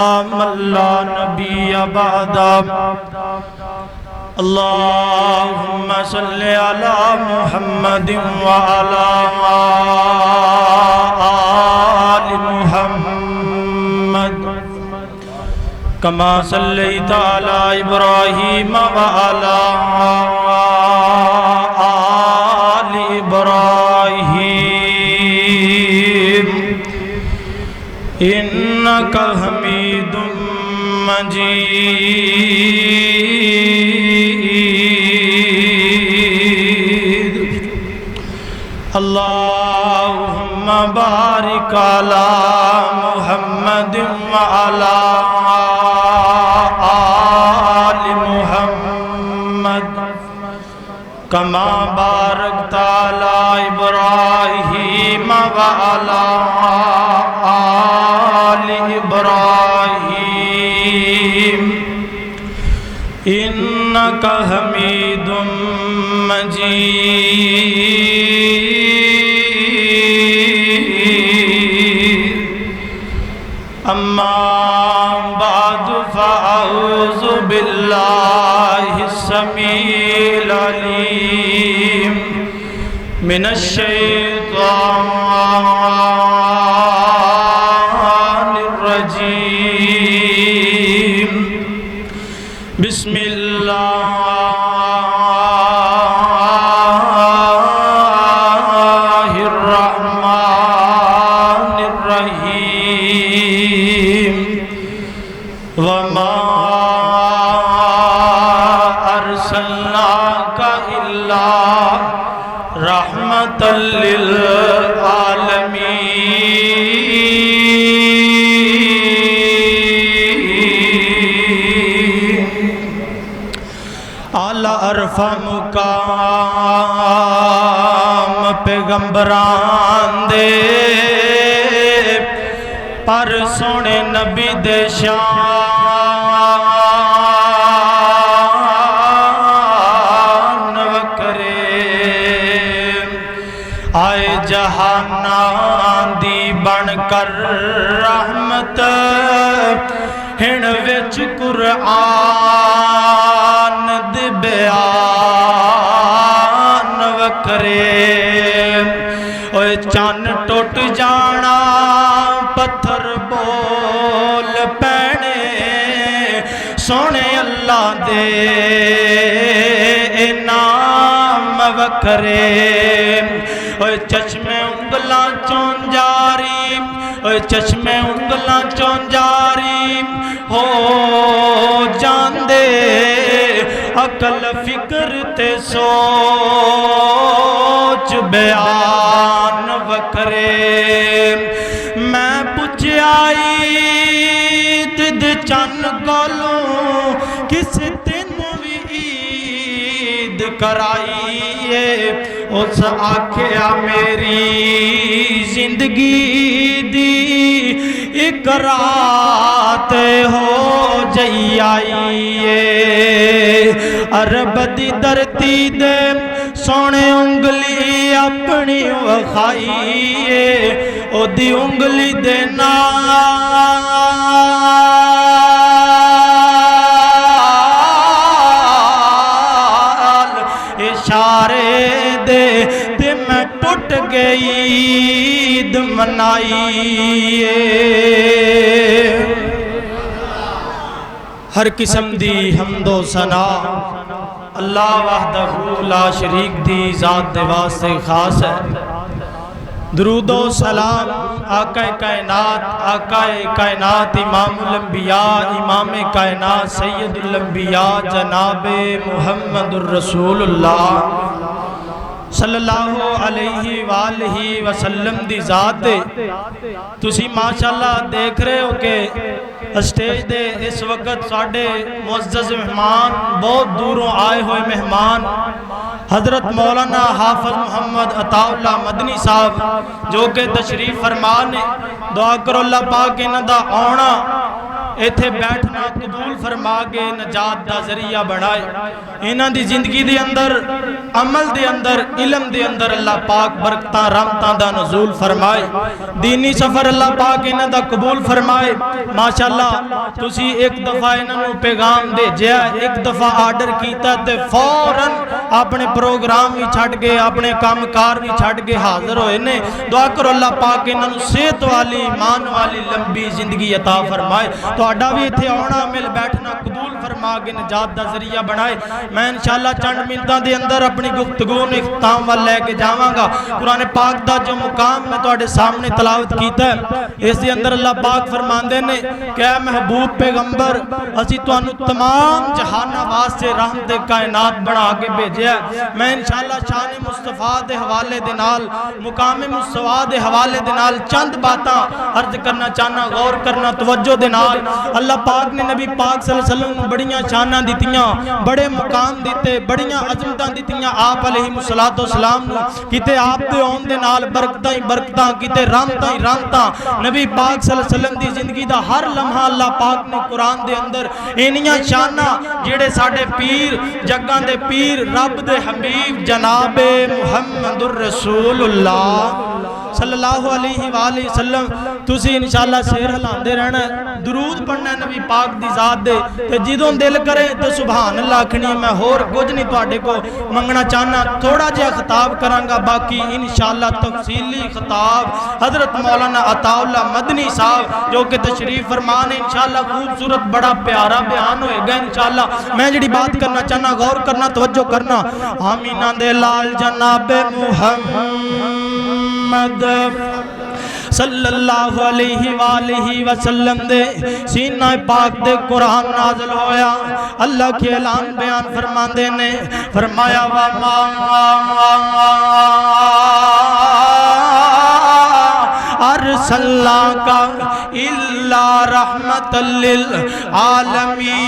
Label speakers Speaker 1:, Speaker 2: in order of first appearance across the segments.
Speaker 1: لا نبی بعد اللہم صلی علی محمد وعلی آل محمد کما صلیت علی ابراہیم وعلی آل ابراہیم انکا حمید مجید اللہم بارک علی محمد وعلی آل محمد کما بارکت علی ابراہیم وعلی آل ابراہیم انکا حمید مجید اما بعد فاعوذ باللہ السمیع العلیم من الشیطان الرجیم بسم اللہ الرحمن الرحیم وما ارسلناک الا رحمۃ للعالمین اعلیٰ عرفہ مقام پیغمبران دے پر سونے نبی دے شان وکرے آئے جہاناں دی بن کر رحمت ہن وچ قرآن دی بیان وکرے اوے چان ٹوٹ جانا پتھر بول پینے سونے اللہ دے نام وکرے اوے چشمے انگلاں چون جاری اوے چشمے انگلاں چون جاری ہو جاندے عقل فکر تے سوچ بیان وکرے میں پچھائی تد چن گولوں کس دن بھی عید کرائیے اس آکھیا میری زندگی دی ایک رات ہو جئی آئیے عرب دی دھرتی دے سونے انگلی اپنی وکھائیے او دی انگلی دے نال اشارے دے تے میں ٹوٹ گئی عید منائیے ہر قسم دی حمد و ثنا اللہ وحدہ لا شریک دی ذات دے واسطے خاص ہے درود و سلام آقا کائنات امام الانبیاء امام کائنات سید الانبیاء جناب محمد الرسول اللہ صلی اللہ علیہ وآلہ وسلم دی ذات دے تسی ماشاءاللہ دیکھ رہے ہو کہ اسٹیج دے اس وقت ساڑھے معزز مہمان بہت دوروں آئے ہوئے مہمان حضرت مولانا حافظ محمد عطا اللہ مدنی صاحب جو کہ تشریف فرمان دعا کرو اللہ پاک انہاں دا آنا ایتھے بیٹھنا قبول فرما کے نجات دا ذریعہ بڑھائے انہاں دی زندگی دے اندر عمل دے اندر علم دے اندر اللہ پاک برکتاں رحمتاں دا نزول فرمائے دینی سفر اللہ پاک انہاں دا قبول فرمائے ماشاءاللہ تسی ایک دفعہ انہاں نو پیغام دے جیا ایک دفعہ آرڈر کیتا تے فوراً اپنے پروگرام بھی چھٹ گئے اپنے کامکار بھی چھٹ گئے حاضر ہوئے نے دعا کرو اللہ پاک انہاں نو صحت والی ایمان والی لمبی زندگی عطا فرمائے تو آڈا بھی اتھے آنا مل بیٹھنا قبول فرما کے نجات دا ذریعہ بنائے میں انشاءاللہ چند منٹاں دے اندر اپنی گفتگو نے اختتام وال لے کے جاواں گا قرآن پاک دا جو مقام میں تواڈے سامنے تلاوت کیتا ہے اس دے اندر اللہ پاک فرماندے نے کہ اے محبوب پیغمبر اسی تانوں تمام جہاناں واسطے رحمت کائنات بنا کے بھیجیا میں انشاءاللہ شان مصطفیٰ دے حوالے دے نال مقام مصطفیٰ دے حوالے دے نال چند باتاں عرض کرنا چاہنا غور کرنا توجہ دے نال اللہ پاک نے نبی پاک صلی اللہ علیہ وسلم بڑیاں شاناں دتیاں بڑے مقام دیتے بڑیاں عظمتاں دتیاں آپ علیہ السلام نو کیتے آپ دے اون دے نال برکتاں ہی برکتاں کیتے رحمتاں ہی رحمتاں نبی پاک صلی اللہ علیہ وسلم دی زندگی دا ہر لمحہ اللہ پاک نے قرآن دے اندر انیاں شاناں جڑے ساڈے پیر جگاں دے پیر رب دے حبیب جناب محمد الرسول اللہ صلی اللہ علیہ وآلہ وسلم تسی انشاءاللہ سیر ہلاندے رہنا درود پڑھنا نبی پاک دی ذات دے تے جدوں دل کرے تے سبحان اللہ کھنی میں ہور کچھ نہیں تواڈے کو منگنا چاہنا تھوڑا جہا خطاب کرانگا باقی انشاءاللہ تفصیلی خطاب حضرت مولانا عطا اللہ مدنی صاحب جو کہ تشریف فرمان انشاءاللہ خوبصورت بڑا پیارا بیان ہوئے گا انشاءاللہ میں جڑی بات کرنا چاہنا غور کرنا توجہ کرنا آمینہ دے لال جناب محمد صلی اللہ علیہ وآلہ وسلم دے سینہ پاک دے قرآن نازل ہویا اللہ کے اعلان بیان فرمان دے نے فرمایا وَمَا أَرْسَلْنَاكَ إِلَّا رَحْمَةً لِلْعَالَمِينَ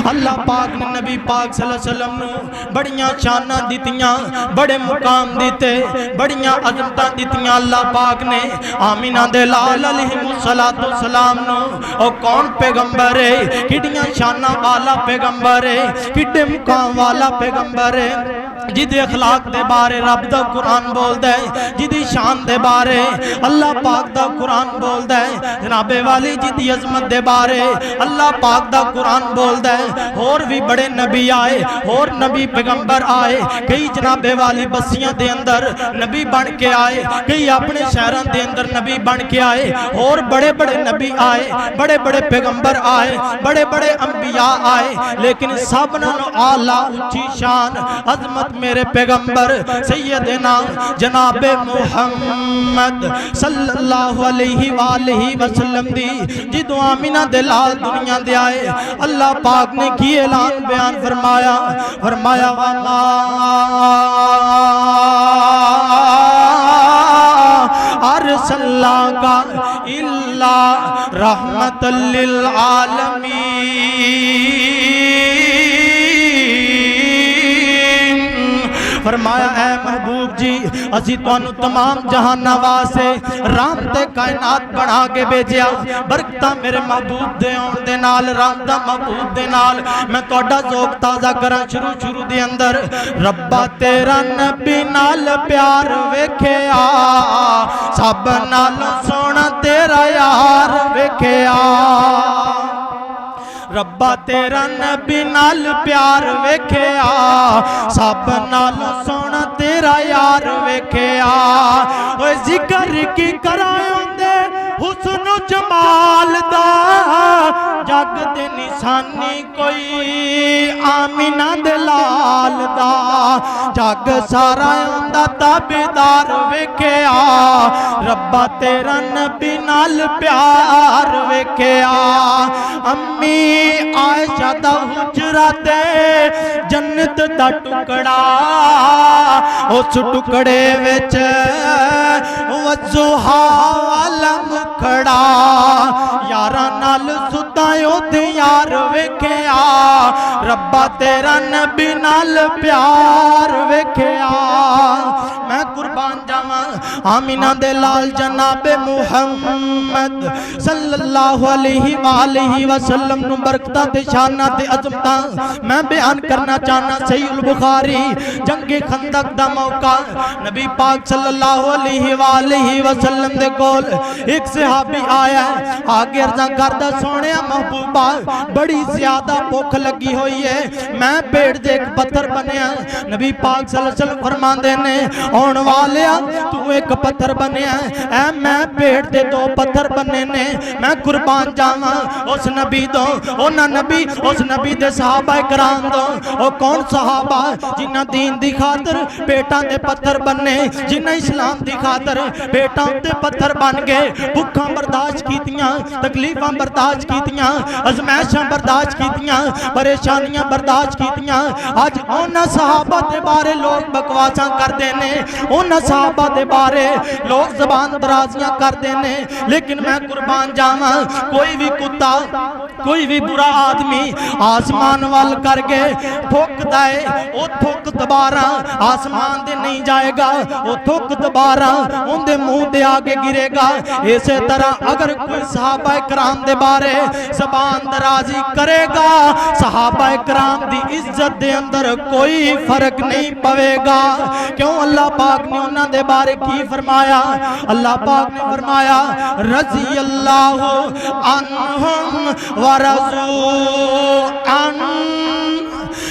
Speaker 1: اللہ پاک نے نبی پاک صلی اللہ علیہ وسلم نو بڑیاں شاناں دیتیاں بڑے مقام دیتے بڑیاں عظمتاں دیتیاں اللہ پاک نے آمینہ دے لال علیہ السلام نو او کون پیغمبر ہے کڈیاں شاناں والا پیغمبر ہے کڈے مقام والا پیغمبر ہے جدی اخلاق دے بارے رب دا قرآن بول دے جدی شان دے بارے اللہ پاک دا قرآن بول دے جناب والی جدی عظمت دے بارے اللہ پاک دا قرآن بول دے اور بھی بڑے نبی آئے اور نبی پیغمبر آئے کئی جناب والی بسیاں دے اندر نبی بن کے آئے کئی اپنے شہران دے اندر نبی بن کے آئے اور بڑے بڑے نبی آئے بڑے بڑے پیغمبر آئے بڑے بڑے انبیاء آئے لیکن سب نالوں اعلیٰ اونچی شان عظمت میرے پیغمبر سیدنا جناب محمد صلی اللہ علیہ وآلہ وسلم دی جدو آمینہ دلال دنیا دے آئے اللہ پاک نے کی اعلان بیان فرمایا وَمَا أَرْسَلْنَاكَ إِلَّا رَحْمَةً لِلْعَالَمِينَ فرمایا اے محبوب جی اسی توانو تمام جہانہ واسے رحمت کائنات بڑھا کے بھیجیا برکتہ میرے محبوب دے اون دے نال رحمتہ محبوب دے نال میں توڑا ذوق تازہ کرا شروع دے اندر ربا تیرا نبی نال پیار ویکھیا سب نال سونا تیرا یار ویکھیا ربا تیرا نبی نال پیار ویکھیا سب نال سونا تیرا یار ویکھیا اوہ ذکر کی کرائیں دے حسن و جمال دا جگ دے نشانی کوئی آمینہ دلال دا جگ سارا اندہ تابدار ویکھیا ربا تیرا نبی نال پیار ویکھیا امی عائشہ دا حجرہ دے جنت دا ٹکڑا اس ٹکڑے وچ وضحا والم کھڑا یارہ نال جدا اوتھے یار ویکھیا ربا تیرا نبی نال پیار ویکھیا میں قربان جاواں آمینہ دے لال جناب محمد صلی اللہ علیہ وآلہ وسلم نو برکتاں تے شاناں تے عظمتاں میں بیان کرنا چاہنا صحیح البخاری جنگ خندق دا موقع نبی پاک صلی اللہ علیہ وآلہ وسلم دے کول ایک صحابی آیا ہے آگے ارزاں کردہ سونے محبوبہ بڑی زیادہ بھوک لگی ہوئی ہے میں پیڑ دے ایک پتھر بنیا نبی پاک صلی اللہ علیہ وسلم فرمان دینے اون والیا تو ایک پتھر بنیا اے میں پیڑ دے دو پتھر بننے نے میں قربان جاواں اس نبی دو اس نبی دے صحابہ کرام دو او کون صحابہ جنہ دین دی خاطر پیٹاں دے پتھر بننے جنہ اسلام دی خاطر پیٹاں دے پتھر بن گئے بھکھاں برداشت کیتیاں تکلیفاں برداشت کیتیاں ازمائشاں برداشت کیتیاں پریشانیاں برداشت کیتیاں آج اونا صحابہ دے بارے لوگ بکواساں کر دینے اونا صحابہ دے بارے لوگ زبان درازیاں کر دینے لیکن میں قربان جاواں کوئی بھی کتا کوئی بھی برا آدمی آسمان وال کر کے تھوک دائے او تھوک دبارہ آسمان دے نہیں جائے گا او تھوک دبارہ ان دے منہ دے آگے گرے گا اسی طرح اگر کوئی صحابہ کرام دے بارے زبان درازی کرے گا صحابہ کرام دی عزت دے اندر کوئی فرق نہیں پوے گا کیوں اللہ پاک نے انہاں دے بارے کی فرمایا اللہ پاک نے فرمایا رضی اللہ عنہم ورضوا عنہ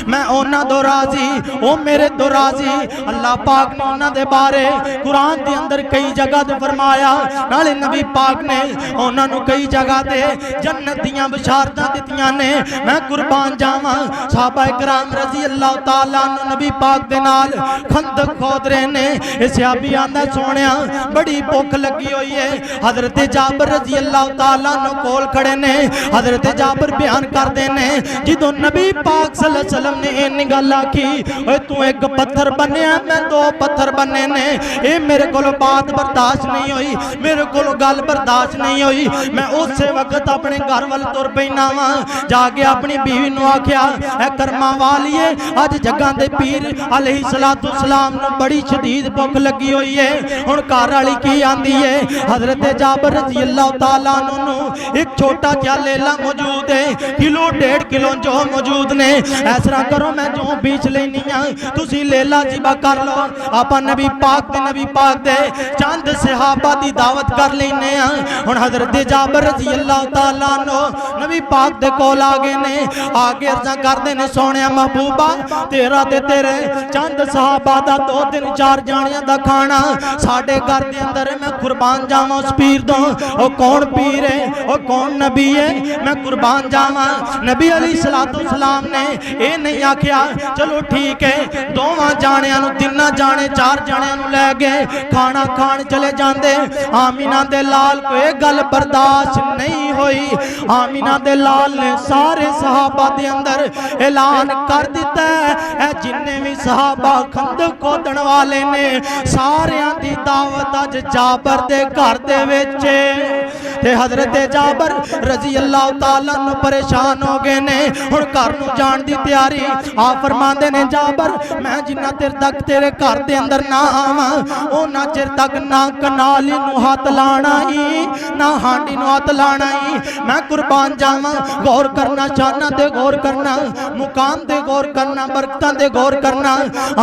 Speaker 1: میں اونا دو راضی او میرے دو راضی اللہ پاک نے اونا دے بارے قرآن دے اندر کئی جگہ دے فرمایا نالے نبی پاک نے اونا نو کئی جگہ دے جنت دیاں بشارتاں دیتیاں نے میں قربان جاواں صحابہ کرام رضی اللہ تعالیٰ نبی پاک دے نال خندق کھود رہے نے اس صحابی آندہ سونیا بڑی بھوک لگی ہوئی ہے حضرت جابر رضی اللہ تعالیٰ نو کول کھڑے نے حضرت جابر بیان کر دینے جدو نبی پاک صلی اللہ علیہ وسلم نے یہ نگالا کی اے تو ایک پتھر بنے میں دو پتھر بنے نے اے میرے کولو بات برداشت نہیں ہوئی میرے کولو گل برداشت نہیں ہوئی میں اس سے وقت اپنے گھر وال تر پینا ہاں جا کے اپنی بیوی نو آکھیا اے کرما والیے آج جگہ دے پیر علیہ السلام نو بڑی شدید بھوک لگی ہوئی ہے ہن گھر والی کی آندی ہے حضرت جابر رضی اللہ تعالیٰ عنہ ایک چھوٹا جا لیلا موجود ہے کلو 1.5 کلو جو موجود نے ایسا کرو میں جو بیچ لینی ہاں تسی لیلا جیبا کر لو آپا نبی پاک دے چاند صحابہ دی دعوت کر لینے ہاں اور حضرت جابر رضی اللہ تعالیٰ عنہ نبی پاک دے کول آگے نے آگے ارزا کر دینے سونے محبوبہ تیرا دے تیرے چاند صحابہ دا 2-3-4 جانیاں دا کھانا ساڑھے گھر دے اندر میں قربان جاواں اس پیر دوں او کون پیر ہے او کون نبی ہے میں قربان جاواں نبی علیہ السلام نے اے نہیں آکھیا چلو ٹھیک ہے دوواں جانیاں نو 3 جانے 4 جانیاں نو لے گئے کھانا کھان چلے جاندے آمینہ دے لال کو ایک گل برداشت نہیں ہوئی آمینہ دے لال نے سارے صحابہ دے اندر اعلان کر دیتا ہے اے جننے بھی صحابہ خندق کھودن والے نے سارے دی دعوت آج جابر دے گھر دے وچے تے حضرت جابر رضی اللہ تعالیٰ نو پریشان ہو گئے نے اور گھر نو جان دی تیاری آپ فرمان دے نے جابر میں جنہ تیر تک تیرے گھر دے اندر نہ آواں او نہ چر تک نہ کنالی نو ہاتھ لانا ہی نہ ہانڈی نو ہاتھ لانا ہی میں قربان جاواں غور کرنا شانہ دے غور کرنا مقام دے غور کرنا برکتاں دے غور کرنا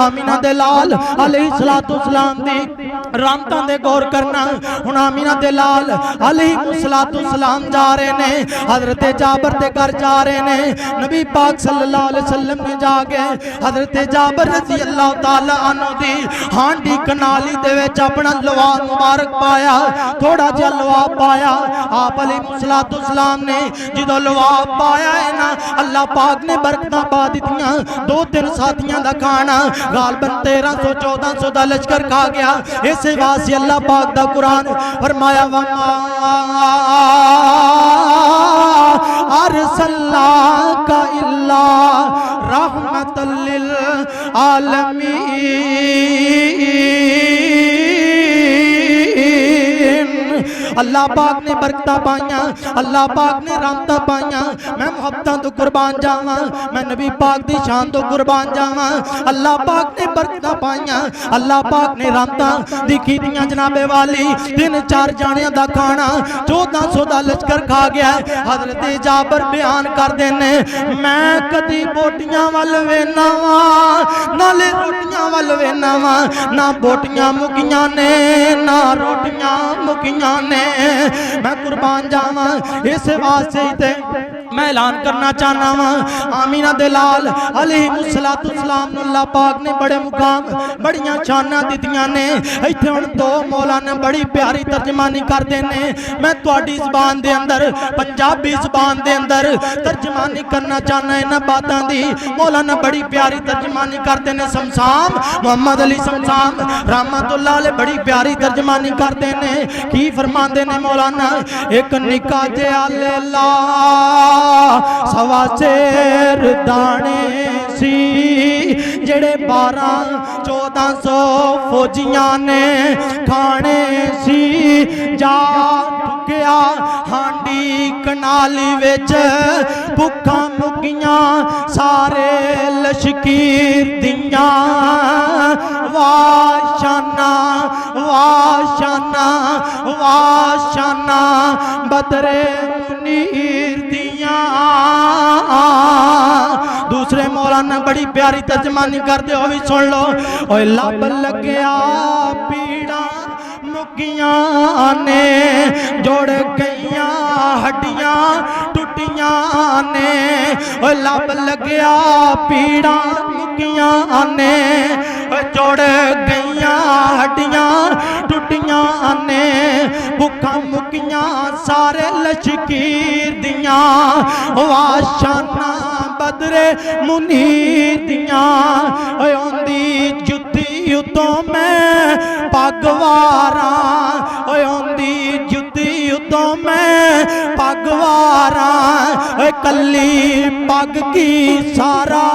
Speaker 1: آمینہ دے لال علیہ السلام دی رامتاں دے غور کرنا ہن آمینہ دے لال علیہ السلام جا رہے نے حضرت جابر دے گھر جا رہے نے نبی پاک صلی اللہ علیہ وسلم نے جا گئے حضرت جابر رضی اللہ تعالیٰ عنہ دی ہانڈی کنالی دے ویچ اپنا لواب مبارک پایا تھوڑا جا لواب پایا آپ علیہ السلام نے جدو لواب پایا ہے نا اللہ پاک نے برکتہ پا دیتیاں 2-3 ساتھیاں دا کھانا غالباً 1300-1400 دا لشکر کھا گیا اسے واسی اللہ پاک دا قرآن فرمایا وَمَا أَرْسَلْنَاكَ إِلَّا رَحْمَةً لِلْعَالَمِينَ اللہ پاک نے برکتاں پائیاں، اللہ پاک نے رحمتاں پائیاں، میں محبتاں تو قربان جاواں، میں نبی پاک دی شان تو قربان جاواں، اللہ پاک نے برکتاں پائیاں، اللہ پاک نے رحمتاں دی کیتیاں جناب والی، 3-4 جانیاں دا کھانا 1400 دا لشکر کھا گیا ہے۔ حضرت جابر بیان کر دینے میں کدی بوٹیاں وال وینا واں نالے روٹیاں وال وینا واں، نہ بوٹیاں مکیاں نے نہ روٹیاں مکیاں نے، میں قربان جاواں اس واسطے تے میں اعلان کرنا چاہنا ہوں آمینہ دلال علیہ السلام اللہ پاک نے بڑے مقام بڑیاں شاناں دتیاں نے، ایتھے ہن دو مولانا بڑی پیاری ترجمانی کر دینے، میں تواڈی زبان دے اندر پنجابی زبان دے اندر ترجمانی کرنا چاہنا ہے نا باتاں دی، مولانا بڑی پیاری ترجمانی کر دینے، سمسام محمد علی سمسام رحمت اللہ علیہ بڑی پیاری ترجمانی کر دینے، کی فرمان دینے مولانا ایک نکا جے لیلا سوا سیر دانے سی جڑے 1200-1400 فوجیاں نے کھانے سی، جا ٹھکیا ہانڈی کنالی وچ بھکھاں مکیاں سارے لشکیر دیاں، واشانہ واشانہ واشانہ بدرے منیر دیاں۔ دوسرے مولانا بڑی پیاری ترجمانی کر دے ہو بھی سن لو، اوہ لب لگیا پیڑا مکیاں نے جوڑ گئیاں ہڈیاں ٹوٹیاں نے، اوہ لب لگیا پیڑا مکیاں نے جوڑ گئیاں ہڈیاں ٹوٹیاں نے، بھکھاں مکیاں سارے لشکیر دیاں، واشانہ بدرے منیر دیاں، اوندی جتی اتوں میں پگواراں، اوندی جتی اتوں میں پگواراں، کلی پگ کی سارا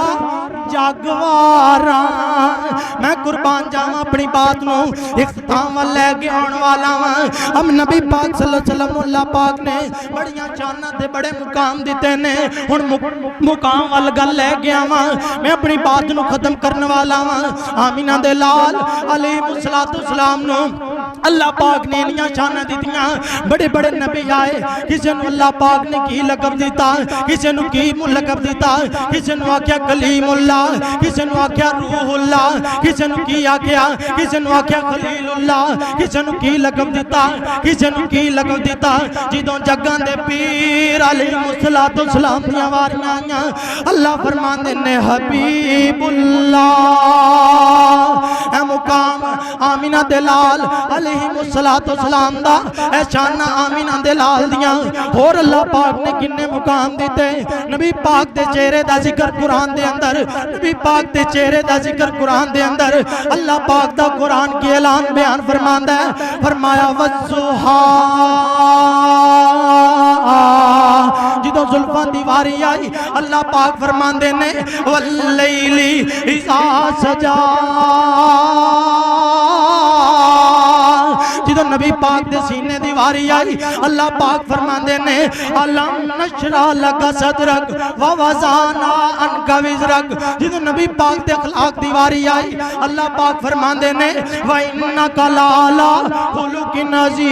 Speaker 1: جاگواراں۔ میں قربان جاواں اپنی بات نو اختتام لے کے آن والا ہاں، ہم نبی پاک صلی اللہ علیہ وسلم اللہ پاک نے بڑیاں شاناں تے بڑے مقام دیتے نے، ہن مقام وال گل لے گیا ہاں، میں اپنی بات نو ختم کرنے والا ہاں۔ آمینہ دے لال علیہ السلام نو اللہ پاک نے انیاں شاناں دیتیاں، بڑے بڑے نبی آئے، کسی نو اللہ پاک نے کی لقب دیتا، کسی نو کی لقب دیتا، کسی نو آکھیا کلیم اللہ، کسی نو آکھیا روح اللہ، کسی نو کی آکھیا، کسی نو آکھیا خلیل اللہ، کسی نو کی لقب دیتا، کسی نو کی لقب دیتا، جدوں جگاں دے پیر علیہ السلام دیاں واریاں آئیاں، اللہ فرمان نے حبیب اللہ، اے مقام آمینہ دلال علیہ السلام دا، اے شانہ آمینہ دلال دیاں، اور اللہ پاک نے کنے مقام دیتے، نبی پاک دے چہرے دا ذکر قرآن دے اندر، نبی پاک دے چہرے دا ذکر قرآن دے اندر، اللہ پاک دا قرآن کی اعلان بیان فرماندہ ہے، فرمایا وَالضُّحَا، جدوں زلفان دیواری آئی اللہ پاک فرماندے نے وَاللَّيْلِ اِذَا سَجَا، جدوں نبی پاک دے سینے دیواری آئی اللہ پاک فرماندے نے الم نشرح لک صدرک ووضعنا عنک وزرک، جدوں نبی پاک دے اخلاق دیواری آئی اللہ پاک فرماندے نے وَإِنَّكَ لَعَلَىٰ خُلُقٍ عَظِيمٍ،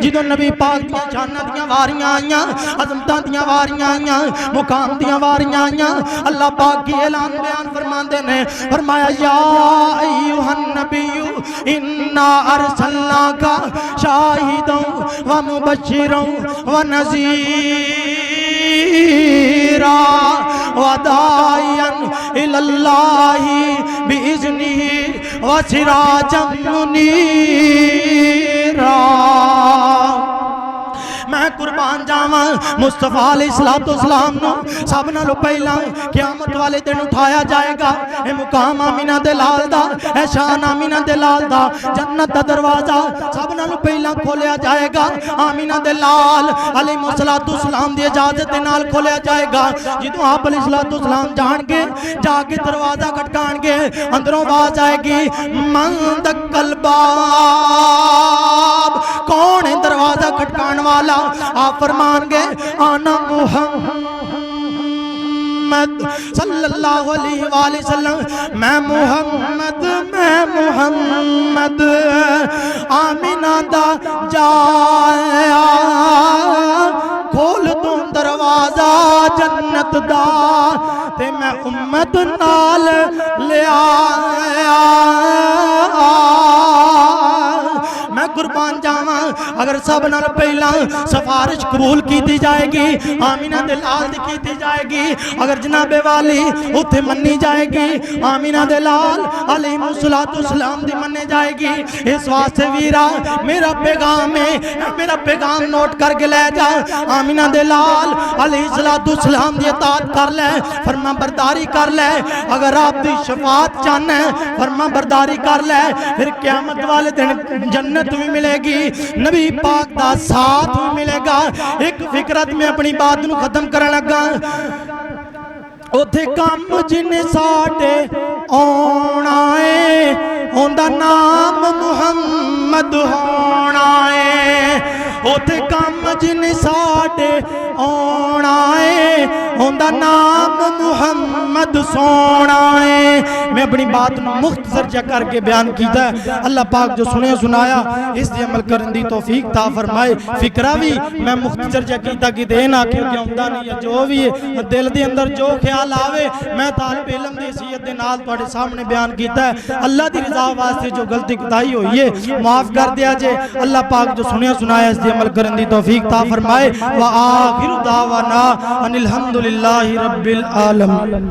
Speaker 1: جدوں نبی پاک دیاں شاناں دیاں واریاں آئیاں، عظمتاں دیاں واریاں آئیاں، مقام دیاں واریاں آئیاں، اللہ پاک کی اعلان بیان فرماندے نے، فرمایا یا ایھا النبی انا ارسلناک شاہدا ومبشرا ونذیرا وداعیا الی اللہ باذنہ وسراجا منیرا۔ میں قربان جاواں مصطفیٰ علیہ السلام نو سب نالوں پہلا قیامت والے دن اٹھایا جائے گا، اے مقام آمینہ دلال دا، اے شان آمینہ دلال دا، جنت دا دروازہ سب نالوں پہلا کھولیا جائے گا، آمینہ دلال علیہ السلام دی اجازت نال کھولیا جائے گا، جدوں آپ علیہ السلام جان گے جا کے دروازہ کھٹکان گے، اندروں آواز آئے گی من دق الباب مولا آپ فرمان گئے آنا محمد صلی اللہ علیہ وآلہ وسلم، میں محمد آمینہ دا جایا کھول دوں دروازہ جنت دا تے میں امت نال لے آیا۔ میں قربان جاواں اگر سب نال پہلا سفارش قبول کی جائے گی آمینہ دلال دی کی جائے گی، اگر جناب والی اتھے منی جائے گی آمینہ دلال علیہ السلام دی مننے جائے گی۔ اس واسطے ویرا میرا پیغام ہے، میرا پیغام نوٹ کر کے لے جا، آمینہ دلال علیہ السلام دی اطاعت کر لے، فرما برداری کر لے، اگر آپ دی شفاعت چاہنا ہے فرما برداری کر لے، پھر قیامت والے دن جنت بھی ملے گی، نبی پاک دا ساتھ بھی ملے گا۔ ایک فکرت میں اپنی بات نو ختم کرنے لگا، اوتھے کام جن ساٹے اونا ہے اوندا نام محمد ہونا ہے، اوتھے کام جن ساٹے اونا ہے اوندا نام محمد سونا ہے۔ میں اپنی بات مختصر جا کر کے بیان کیتا ہے، اللہ پاک جو سنے سنایا اس دی عمل کرن دی توفیق تا فرمائے۔ فکرہ بھی میں مختصر جا کیتا کہ دین آکھر کے ہوندہ نہیں ہے، جو بھی ہے دل دی اندر جو خیال آوے میں طالب علم دی حیثیت دے نال تواڈے سامنے بیان کیتا ہے۔ اللہ دی رضا واسطے جو غلطی کوتاہی ہوئی ہے معاف کر دیا جے، اللہ پاک جو سنے سنایا اس دی عمل کرن دی توفیق تا فرمائے۔ وآخر دعوانا ان الحمدللہ رب العالمین۔